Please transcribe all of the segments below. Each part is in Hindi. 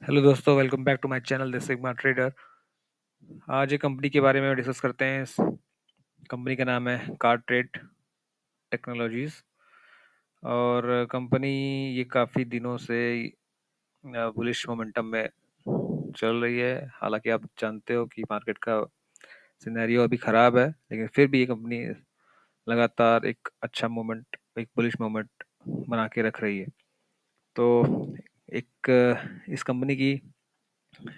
हेलो दोस्तों, welcome back to my channel the sigma trader. आज एक कंपनी के बारे में डिस्कस करते हैं। इस कंपनी का नाम है कार ट्रेड टेक्नोलॉजीज। और कंपनी ये काफ़ी दिनों से बुलिश मोमेंटम में चल रही है। हालांकि आप जानते हो कि मार्केट का सिनेरियो अभी ख़राब है, लेकिन फिर भी ये कंपनी लगातार एक अच्छा मोमेंट, एक बुलिश मोमेंट बना के रख रही है। तो एक इस कंपनी की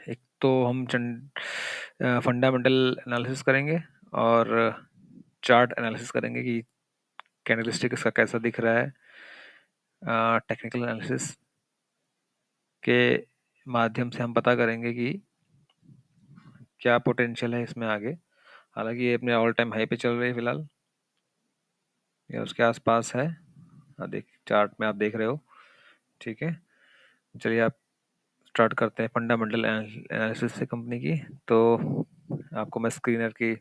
एक तो हम फंडामेंटल एनालिसिस करेंगे और चार्ट एनालिसिस करेंगे कि कैंडलस्टिक इसका कैसा दिख रहा है। टेक्निकल एनालिसिस के माध्यम से हम पता करेंगे कि क्या पोटेंशियल है इसमें आगे। हालांकि ये अपने ऑल टाइम हाई पे चल रही है फिलहाल, या उसके आसपास है। देख चार्ट में आप देख रहे हो, ठीक है। चलिए आप स्टार्ट करते हैं फंडामेंटल एनालिसिस से कंपनी की। तो आपको मैं स्क्रीनर की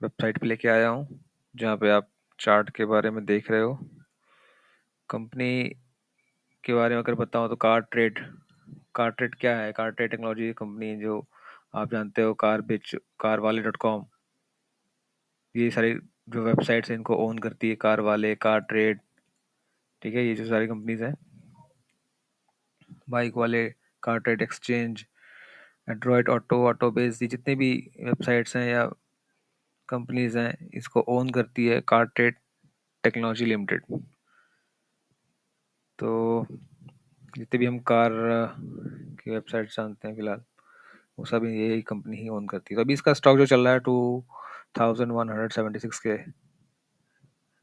वेबसाइट पे लेके आया हूँ, जहाँ पे आप चार्ट के बारे में देख रहे हो। कंपनी के बारे में अगर बताऊँ तो कार ट्रेड क्या है? कार ट्रेड टेक्नोलॉजी कंपनी, जो आप जानते हो कार वाले .com, ये सारी जो वेबसाइट्स हैं इनको ओन करती है कार वाले, कार ट्रेड, ठीक है। ये जो सारी कंपनीज हैं, बाइक वाले, car trade exchange, Android auto base, ये जितने भी वेबसाइट्स हैं या कंपनीज हैं, इसको ओन करती है कार ट्रेड टेक्नोलॉजी लिमिटेड। तो जितने भी हम कार की वेबसाइट जानते हैं फिलहाल, वो सभी यही कंपनी ही ओन करती है। तो अभी इसका स्टॉक जो चल रहा है 2176 के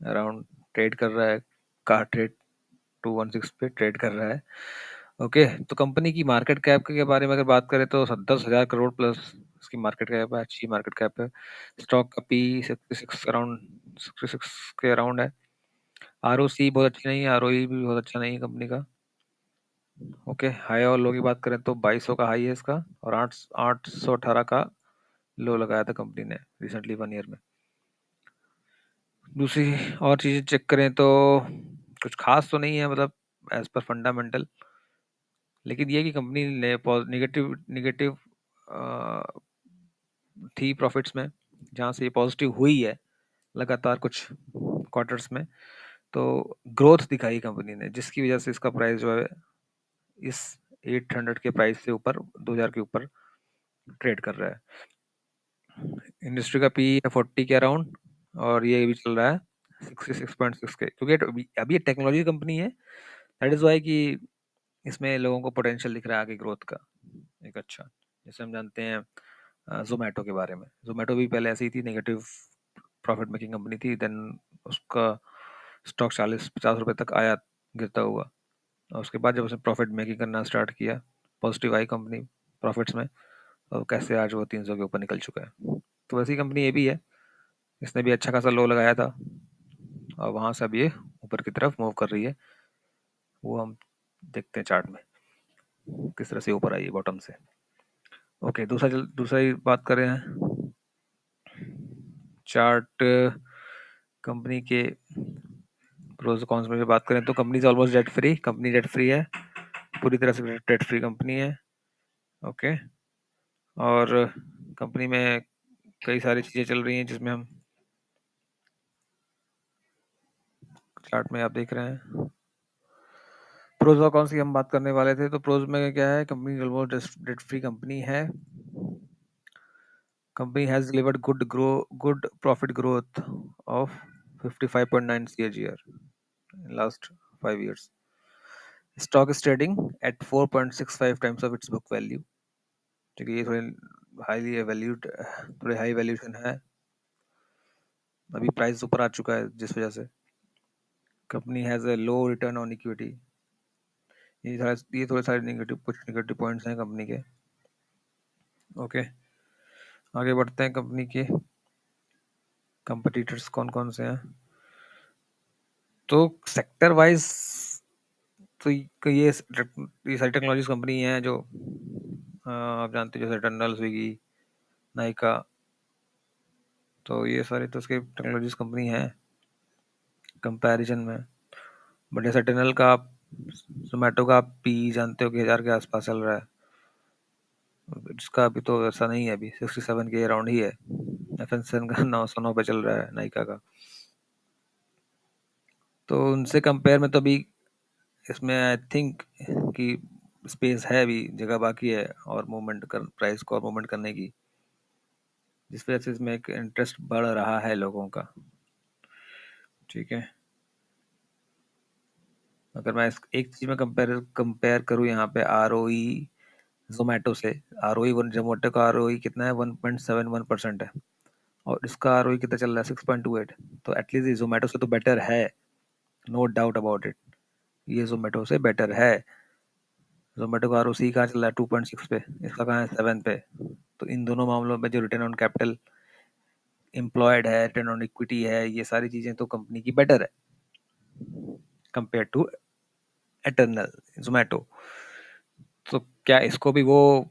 अराउंड ट्रेड कर रहा है। कार ट्रेड 216 पे ट्रेड कर रहा है। ओके, तो कंपनी की मार्केट कैप के बारे में अगर बात करें तो 10,000 करोड़ प्लस इसकी मार्केट कैप है, अच्छी मार्केट कैप है। स्टॉक का पी 66 के अराउंड है। आरओसी बहुत अच्छी नहीं है, आरओई भी बहुत अच्छा नहीं है कंपनी का। ओके, हाई और लो की बात करें तो 2200 का हाई है इसका, और 818 का लो लगाया था कंपनी ने रिसेंटली 1 ईयर में। दूसरी और चीज़ें चेक करें तो कुछ खास तो नहीं है, मतलब एज पर फंडामेंटल। लेकिन ये कि कंपनी ने निगेटिव निगेटिव थी प्रॉफिट्स में, जहाँ से ये पॉजिटिव हुई है लगातार कुछ क्वार्टर्स में। तो ग्रोथ दिखाई कंपनी ने, जिसकी वजह से इसका प्राइस जो है इस 800 के प्राइस से ऊपर, 2000 के ऊपर ट्रेड कर रहा है। इंडस्ट्री का पी है 40 के अराउंड, और ये भी चल रहा है 66.6 के, क्योंकि अभी ये टेक्नोलॉजी कंपनी है। दैट इज वाई कि इसमें लोगों को पोटेंशियल दिख रहा है आगे ग्रोथ का एक अच्छा। जैसे हम जानते हैं जोमेटो के बारे में, जोमेटो भी पहले ऐसी ही थी, नेगेटिव प्रॉफिट मेकिंग कंपनी थी। देन उसका स्टॉक 40-50 रुपए तक आया गिरता हुआ, और उसके बाद जब उसने प्रॉफिट मेकिंग करना स्टार्ट किया, पॉजिटिव आई कंपनी प्रॉफिट्स में, और कैसे आज वो 300 के ऊपर निकल चुका है। तो वैसी कंपनी ये भी है, इसने भी अच्छा खासा लो लगाया था, और वहां से अब ये ऊपर की तरफ मूव कर रही है। वो हम देखते हैं चार्ट में किस तरह से ऊपर आई है बॉटम से। ओके, दूसरा ही बात करें चार्ट कंपनी के प्रोज कॉन्स में बात करें तो company almost debt free, company debt free है, पूरी तरह से डेट फ्री कंपनी है। ओके, और कंपनी में कई सारी चीज़ें चल रही हैं, जिसमें हम चार्ट में आप देख रहे हैं। प्रोज और कॉन्स की हम बात करने वाले थे, तो प्रोज में क्या है, company almost debt free company है। Company has delivered good profit growth of 55.9 CAGR in last 5 years. Stock is trading at 4.65 times of its book value, क्योंकि ये थोड़े हाईली वैल्यूड, थोड़े हाई वैल्यूएशन है। अभी प्राइस ऊपर आ चुका है, जिस वजह से company has a low return on equity. ये थोड़े सारे कुछ नेगेटिव पॉइंट्स हैं कंपनी के। ओके, आगे बढ़ते हैं। कंपनी के कंपटीटर्स कौन कौन से हैं, तो सेक्टर वाइज तो ये सारी टेक्नोलॉजीज कंपनी है जो आप जानते हैं, जैसे टर्नल, स्विगी, नाइका। तो ये सारी तो उसके टेक्नोलॉजीज कंपनी है कंपैरिजन में। बट जैसे टनल का आप जोमेटो का आप पी जानते हो कि 1000 के आसपास चल रहा है, इसका अभी तो ऐसा नहीं है, अभी 67 के अराउंड ही है। एफएनसन का 909 पे चल रहा है, नाइका का। तो उनसे कंपेयर में तो अभी इसमें आई थिंक कि स्पेस है, अभी जगह बाकी है और मूवमेंट कर प्राइस को और मूवमेंट करने की, जिस वजह से इसमें एक इंटरेस्ट बढ़ रहा है लोगों का। ठीक है, अगर मैं एक चीज में कंपेयर करूँ यहाँ पे, आर ओ ई जोमेटो से, आर ओ ई जोमेटो का आर ओ ई कितना है, 1.71% है, और इसका आर ओ ई कितना चल रहा है, 6.28। तो एटलीस्ट जोमेटो से तो बेटर है, नो डाउट अबाउट इट, ये जोमेटो से बेटर है। जोमेटो का आर ओ सी कहाँ चल रहा है, 2.6 पे, इसका कहाँ है, 7 पे। तो इन दोनों मामलों में जो रिटर्न ऑन कैपिटल एम्प्लॉयड है, रिटर्न ऑन इक्विटी है, ये सारी चीजें तो कंपनी की बेटर है कंपेयर टू एटर्नल जोमेटो। तो क्या इसको भी वो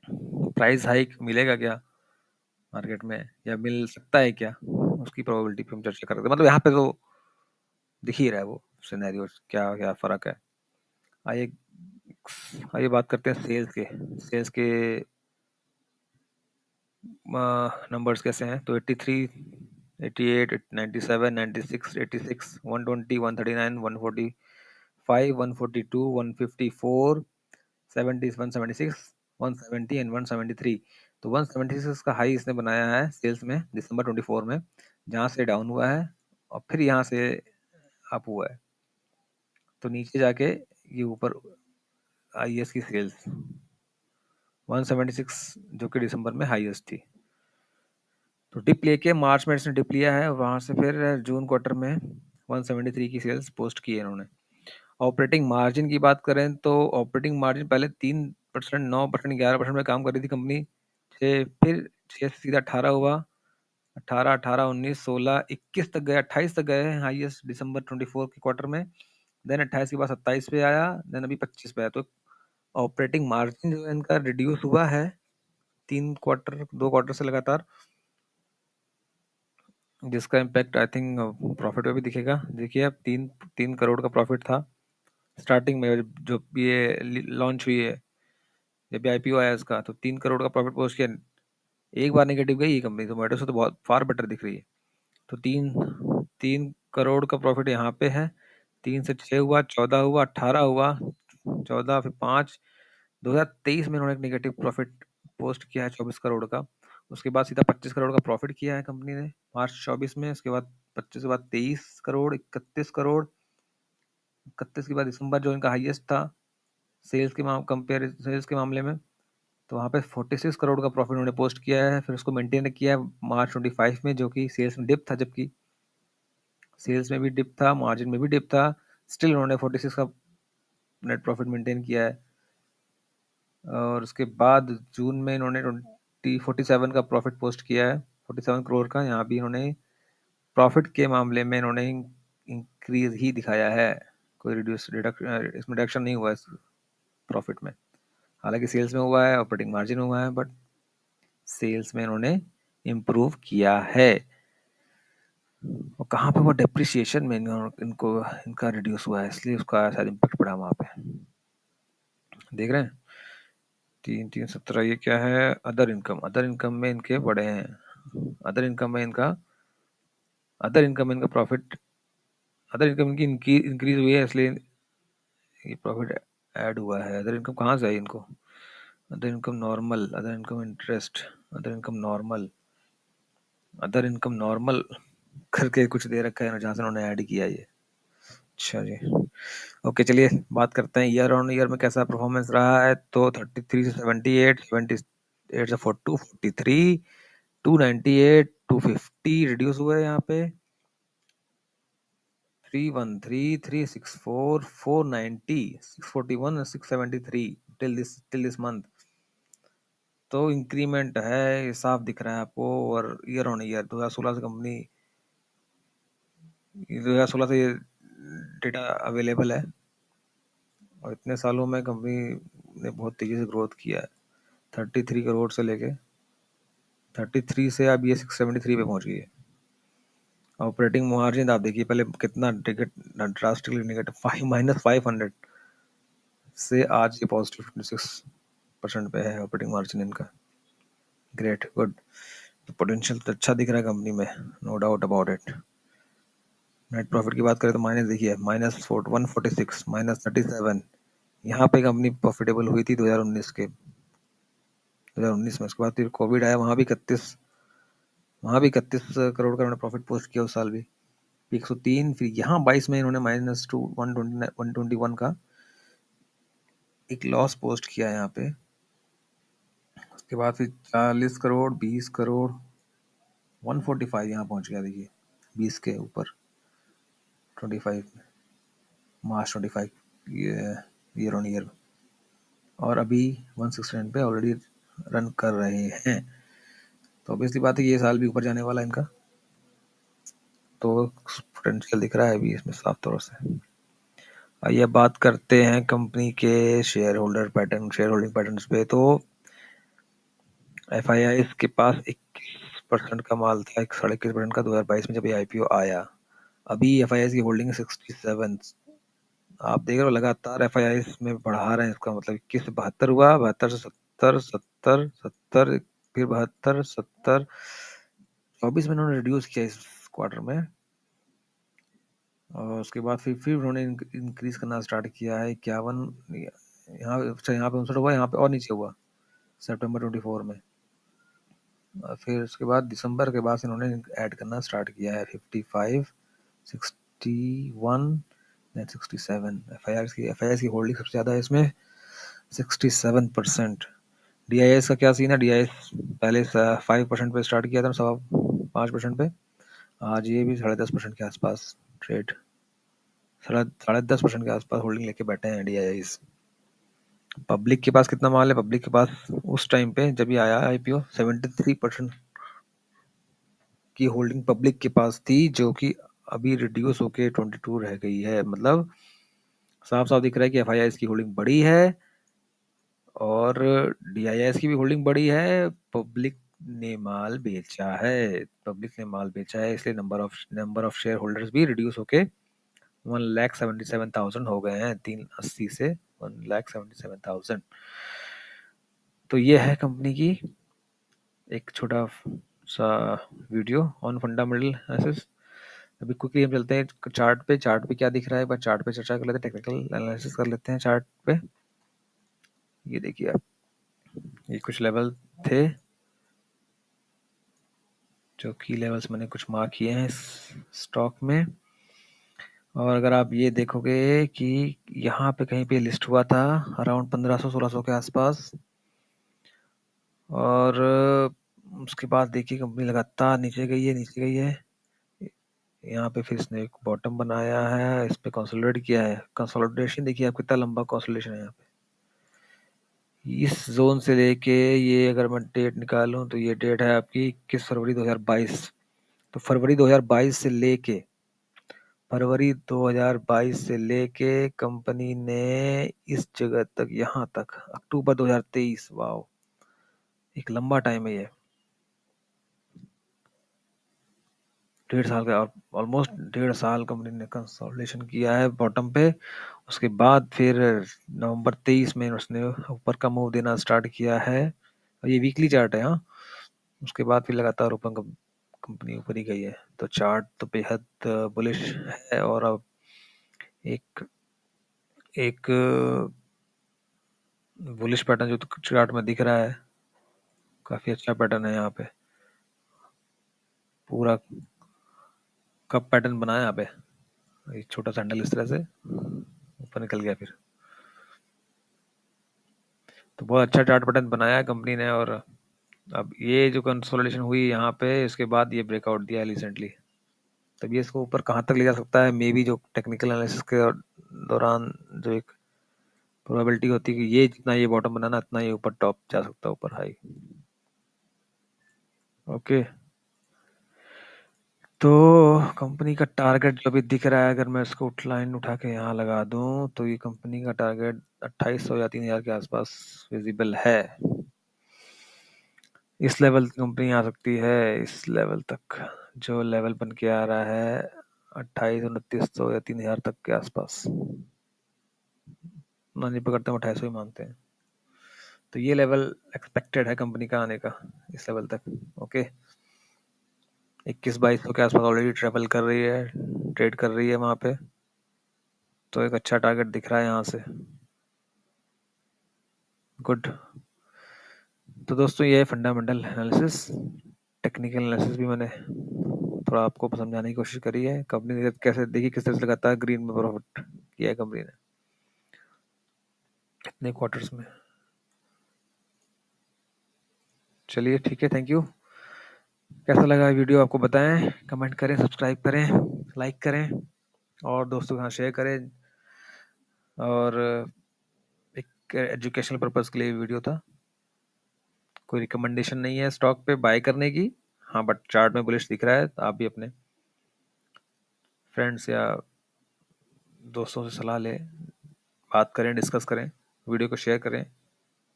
प्राइस हाइक मिलेगा क्या मार्केट में, या मिल सकता है क्या, उसकी प्रोबेबिलिटी पे हम चर्चा कर रहे थे। मतलब यहाँ पे तो दिख ही रहा है वो सिनेरियो, क्या क्या फर्क है। आइए आइए बात करते हैं सेल्स के नंबर्स कैसे हैं। तो 83, 88, 97, 96, 86, 120, 139, 145, 142, 154, 70, 176, 170 एंड 173। तो 176 का हाई इसने बनाया है सेल्स में दिसंबर 24 में, जहाँ से डाउन हुआ है और फिर यहाँ से अप हुआ है। तो नीचे जाके ये ऊपर आईएस की सेल्स 176 जो कि दिसंबर में हाईएस्ट थी। तो डिप लेके मार्च में इसने डिप लिया है, वहां से फिर जून क्वार्टर में 173 की सेल्स पोस्ट की है इन्होंने। ऑपरेटिंग मार्जिन की बात करें तो ऑपरेटिंग मार्जिन पहले 3%, 9%, 11% में काम कर रही थी कंपनी, फिर 6 से सीधा 18 हुआ, 18, 18, 19, 16, 21 तक गए, 28 तक गए हैं हाईएस्ट दिसंबर 24 के क्वार्टर में। देन 28 के बाद 27 पे आया, देन अभी 25 पे आया। तो ऑपरेटिंग मार्जिन जो है इनका रिड्यूस हुआ है 2 क्वार्टर से लगातार, जिसका इम्पैक्ट आई थिंक प्रॉफिट में भी दिखेगा। देखिए अब 3 करोड़ का प्रॉफिट था स्टार्टिंग में, जो ये लॉन्च हुई है, जब आईपीओ आया इसका, तो 3 करोड़ का प्रॉफिट पोस्ट किया। एक बार नेगेटिव गई ये कंपनी, जोमेटो से तो बहुत फार बेटर दिख रही है। तो तीन तीन करोड़ का प्रॉफिट यहाँ पे है, 3 से 6 हुआ, 14 हुआ, 18 हुआ, 14, फिर 5, 2023 में इन्होंने एक नेगेटिव प्रॉफिट पोस्ट किया है 24 करोड़ का। उसके बाद सीधा 25 करोड़ का प्रॉफिट किया है कंपनी ने मार्च 24 में। उसके बाद 25 के बाद 23 करोड़, 31 करोड़, 31 के बाद दिसंबर जो इनका हाईएस्ट था सेल्स के मामले में, तो वहाँ पे 46 करोड़ का प्रॉफिट उन्होंने पोस्ट किया है। फिर उसको मेंटेन किया है मार्च 25 में, जो कि सेल्स में डिप था, जबकि सेल्स में भी डिप था, मार्जिन में भी डिप था, स्टिल उन्होंने 46 का नेट प्रॉफिट मेंटेन किया है। और उसके बाद जून में इन्होंने 47 का प्रॉफिट पोस्ट किया है, 47 करोड़ का। यहाँ भी इन्होंने प्रॉफिट के मामले में इन्होंने इंक्रीज ही दिखाया है, कोई इसमें रिडक्शन नहीं हुआ है प्रॉफिट में। हालांकि सेल्स में हुआ है, ऑपरेटिंग मार्जिन हुआ है, बट सेल्स में इन्होंने इम्प्रूव किया है। और कहाँ पे वो डेप्रिसिएशन में इनको इनका रिड्यूस हुआ है, इसलिए उसका शायद इम्पैक्ट पड़ा वहाँ पे, देख रहे हैं। 3, 3, 17, ये क्या है, अदर इनकम में इनके बड़े हैं। अदर इनकम इनका प्रॉफिट, अदर इनकम इनकी इंक्रीज हुई है, इसलिए ये प्रॉफिट ऐड हुआ है। अदर इनकम कहाँ से आई इनको, other income normal, other income interest, other income normal, other income normal करके कुछ दे रखा है जहाँ से उन्होंने ऐड किया ये। अच्छा जी, ओके, चलिए बात करते हैं ईयर ऑन ईयर में कैसा परफॉर्मेंस रहा है। तो 33 से 78, 78 से 42, 43, 298, 250 रिड्यूस हुआ है यहाँ पे, 313, 364, 490, 641, 673 टिल दिस मंथ। तो इंक्रीमेंट है, ये साफ दिख रहा है आपको। और ईयर ऑन ईयर 2016 से कंपनी, 2016 से ये डेटा अवेलेबल है, और इतने सालों में कंपनी ने बहुत तेजी से ग्रोथ किया है। 33 करोड़ से लेके 33 से अब ये 673 पे पहुंच गई है। ऑपरेटिंग मार्जिन आप देखिए पहले कितना ड्रास्टिकली नेगेटिव -500 से आज ये पॉजिटिव 56% पे है ऑपरेटिंग मार्जिन इनका। Great, good. तो पोटेंशियल तो अच्छा दिख रहा है कंपनी में, no doubt about it. Net profit की बात करें तो माइनस देखिए -146, -37, यहाँ पे कंपनी प्रॉफिटेबल हुई थी 2019 में। उसके बाद फिर कोविड आया, वहाँ भी 31 करोड़ का उन्होंने प्रॉफिट पोस्ट किया उस साल भी, 103। फिर यहाँ 22 में इन्होंने -121 का एक लॉस पोस्ट किया यहाँ पे। उसके बाद फिर 40 करोड़, 20 करोड़, 145 यहाँ पहुँच गया देखिए, 20 के ऊपर 25 में, मार्च 25 ईयर ऑन ईयर। और अभी 169 पे ऑलरेडी रन कर रहे हैं। तो ऑब्वियसली बात है ये साल भी ऊपर जाने वाला है इनका, तो पोटेंशियल दिख रहा है अभी इसमें साफ तौर से। आइए बात करते हैं कंपनी के शेयर होल्डिंग पैटर्न्स पे। तो FII के पास 21% का माल था, 21.5% का 2022 में जब ये IPO आया। अभी FII की होल्डिंग है 67। आप देख रहे हो लगातार FII में बढ़ा रहे हैं, इसका मतलब 21 से 72 हुआ, 72 से 70, 70, 70, फिर 72, 70, 24 में उन्होंने रिड्यूस किया इस क्वार्टर में। और उसके बाद फिर उन्होंने इंक्रीज करना स्टार्ट किया है 51, यहाँ पे 59 हुआ, यहाँ पे और नीचे हुआ सितंबर 24 में। फिर उसके बाद दिसंबर के बाद से इन्होंने ऐड करना स्टार्ट किया है 55, 61, 67। FII की होल्डिंग सबसे ज़्यादा है इसमें, 67%। DIS का क्या सीन है? DIS पहले 5% पे स्टार्ट किया था, 5.25% पे। आज ये भी 10.5% के आसपास ट्रेड, 10.5% के आसपास होल्डिंग लेके बैठे हैं DIS। पब्लिक के पास कितना माल है? पब्लिक के पास उस टाइम पे जब ये आया IPO 73% की होल्डिंग पब्लिक के पास थी, जो कि अभी रिड्यूस होके 22 रह गई है। मतलब साफ साफ दिख रहा है कि FII की होल्डिंग बड़ी है और DIS की भी होल्डिंग बड़ी है। पब्लिक ने माल बेचा है, इसलिए नंबर ऑफ शेयर होल्डर्स भी रिड्यूस होके 1,77,000 हो गए हैं, 380 से 1,77,000। तो ये है कंपनी की एक छोटा सा वीडियो ऑन फंडामेंटल एनालिसिस। अभी क्विकली हम चलते हैं चार्ट पे क्या दिख रहा है, बस चार्ट पे चर्चा कर लेते हैं, टेक्निकल एनालिसिस कर लेते हैं चार्ट पे। ये देखिए आप, ये कुछ लेवल थे जो की लेवल्स मैंने कुछ मार्क किए हैं स्टॉक में। और अगर आप ये देखोगे कि यहाँ पे कहीं पे लिस्ट हुआ था अराउंड 1500-1600 के आसपास, और उसके बाद देखिए कंपनी लगातार नीचे गई है। यहाँ पे फिर इसने एक बॉटम बनाया है, इस पे कंसोलिडेट किया है। कंसोलिडेशन देखिए आप, कितना लंबा कंसोलिडेशन है यहाँ पे। इस जोन से लेके ये अगर मैं डेट निकालूं तो ये डेट है आपकी 21 फरवरी 2022। तो फरवरी 2022 से लेके कंपनी ने इस जगह तक, यहाँ तक अक्टूबर 2023, वाओ, एक लंबा टाइम है ये। 1.5 साल का, ऑलमोस्ट 1.5 साल कंपनी ने कंसोलिडेशन किया है बॉटम पे। उसके बाद फिर नवंबर 23 में उसने ऊपर का मूव देना स्टार्ट किया है, और ये वीकली चार्ट है। हाँ, उसके बाद फिर लगातार ऊपर कंपनी ऊपर ही गई है। तो चार्ट तो बेहद बुलिश है। और अब एक एक बुलिश पैटर्न जो चार्ट में दिख रहा है, काफी अच्छा पैटर्न है यहाँ पे। पूरा कप पैटर्न बनाया यहाँ पे, एक छोटा सैंडल इस तरह से ऊपर निकल गया फिर। तो बहुत अच्छा चार्ट पैटर्न बनाया है कंपनी ने। और अब ये जो कंसोलिडेशन हुई यहाँ पे, इसके बाद ये ब्रेकआउट दिया है रिसेंटली। तब ये इसको ऊपर कहाँ तक ले जा सकता है, मे बी जो टेक्निकल एनालिसिस के दौरान जो एक प्रोबेबिलिटी होती है कि ये जितना ये बॉटम बनाना, इतना ये ऊपर टॉप जा सकता है, ऊपर हाई। ओके, तो कंपनी का टारगेट जो भी दिख रहा है, अगर मैं इसको लाइन उठा के यहाँ लगा दूं तो ये कंपनी का टारगेट 2800 या 3000 के आसपास विजिबल है। इस लेवल की कंपनी आ सकती है, इस लेवल तक जो लेवल बन के आ रहा है 2800-2900 या 3000 तक के आसपास। ना नहीं पकड़ते, 2800 ही मानते हैं। तो ये लेवल एक्सपेक्टेड है कंपनी का आने का, इस लेवल तक। ओके, 21-2200 के आसपास ऑलरेडी ट्रेवल कर रही है, ट्रेड कर रही है वहां पे। तो एक अच्छा टारगेट दिख रहा है यहाँ से। गुड। तो दोस्तों ये है फंडामेंटल एनालिसिस। टेक्निकल एनालिसिस भी मैंने थोड़ा आपको समझाने की कोशिश करी है। कंपनी ने कैसे देखी, किस तरह से लगातार ग्रीन में प्रॉफिट किया है कंपनी ने इतने क्वार्टर्स में। चलिए ठीक है, थैंक यू। कैसा लगा वीडियो आपको बताएं, कमेंट करें, सब्सक्राइब करें, लाइक करें और दोस्तों के साथ शेयर करें। और एक एजुकेशनल पर्पस के लिए वीडियो था, कोई रिकमेंडेशन नहीं है स्टॉक पे बाय करने की। हाँ, बट चार्ट में बुलिश दिख रहा है, तो आप भी अपने फ्रेंड्स या दोस्तों से सलाह लें, बात करें, डिस्कस करें, वीडियो को शेयर करें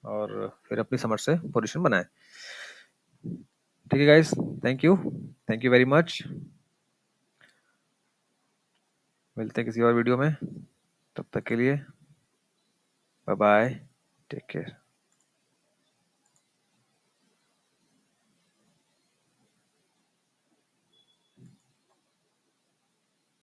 और फिर अपनी समझ से पोजीशन बनाएं। ठीक है guys, thank you, thank you very much. मिलते हैं किसी और वीडियो में, तब तक के लिए बाय बाय, टेक केयर।